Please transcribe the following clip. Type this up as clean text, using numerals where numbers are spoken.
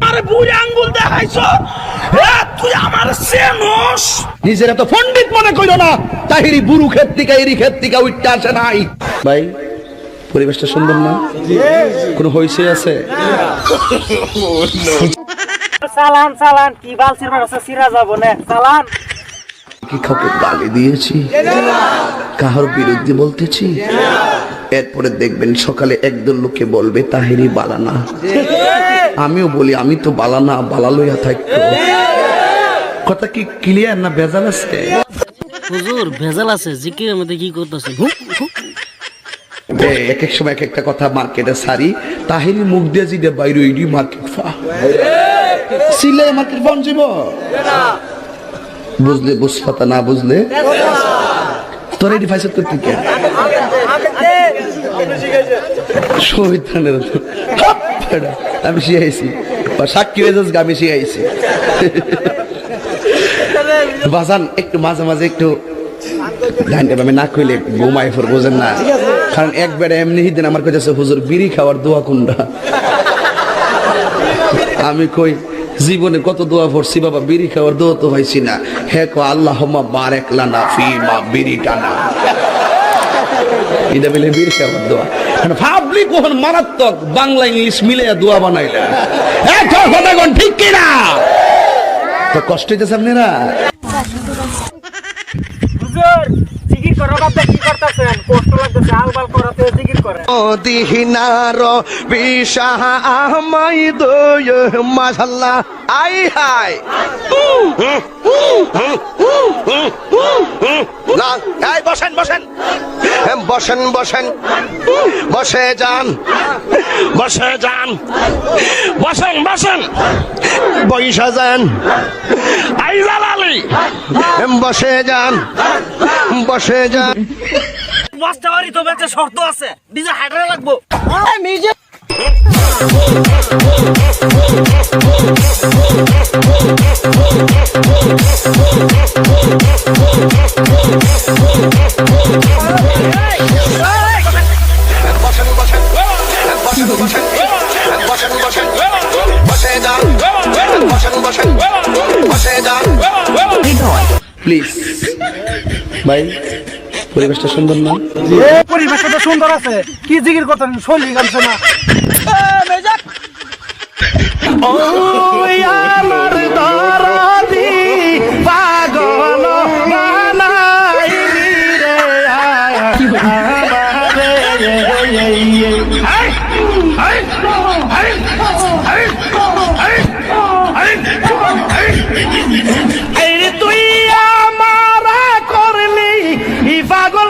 আরে বুড়ি আঙ্গুল দেখাইছ, তুই আমার চেনস? নিজের এত পণ্ডিত মনে কইরো না। তাহিরি বুড়ু ক্ষেত থেকে এরি ক্ষেত থেকে উঠতে আসে নাই। ভাই পরিবেশটা সুন্দর না? কোনো হইছে আছে? চালান চালান কি বালছির মারছে সিরা যাব না চালান। কি কাউকে গালি দিয়েছি, কাহার বিরুদ্ধে বলতেছি? এরপরে দেখবেন সকালে একদল লোকে বলবে তাহিরি বালানা। আমিও বলি আমি তো বালানা, বালা লইয়া থাকতো। কথা কি ক্লিয়ার না ভেজাল আছে? হুজুর ভেজাল আছে, জিকিরের মধ্যে কি করতেছেন? এক এক সময় এক একটা কথা মার্কেটে সারি, তাহিরি মুখ দিয়ে জিদে বাইরে ইডি মার্কেট ফা সিলে মার্কেট বন যাব। বুঝলে বুঝপাতা, না বুঝলে তোর এডি ফাইসত করতে কে শহীদানের আমি শিখাইছি, সাক্ষী হয়ে যাস আমি শিখাইছি। বাজান একটু মাঝে মাঝে একটু গানটা আমি না কইলে ঘুমাই ফোর, বোঝেন না? কারণ একবারে এমনি দিন আমার কাছে হুজুর বিড়ি খাওয়ার দোয়া কোনটা। আমি কই জীবনে কত দোয়া পড়ছি বাবা, বিড়ি খাওয়ার দোয়া তো হয়েছি না। হে কো আল্লাহুম্মা বারিক লানা ফিমা বিড়িটানা, এটা বলে বিড়ি খাওয়ার দোয়া। ভাবলি কখন মারাত্মক বাংলা ইংলিশ মিলে দোয়া বানাইলা। কথা কোন ঠিক কিনা? তো কষ্ট হইতেছে আপনারা? হুজুর জিকির করো বাদ কি করতেছেন? কষ্ট লাগতেছে, আলবাল করাতে জিকির করে। দিহিনার বিশাহ আহমাই দয় মাশাআল্লাহ। আই হাই না, এই বসেন বসেন বসেন বসেন, বসে যান বসে যান, বসেন বসেন, বইসা যান। আই জালালি বসে যান বসে যান। মাস্টারই তো বেঁচে শর্ত আছে, ডিজে হাইড্রা লাগবো। মিউজিক প্লিজ ভাই, পরিবেশটা সুন্দর না? পরিবেশটা তো সুন্দর আছে, কি জিকির করতেন? শৈলী গানছে না। আমার দরদি পাগল বানাইলি রে আমারে, তুই আমারা করলি পাগল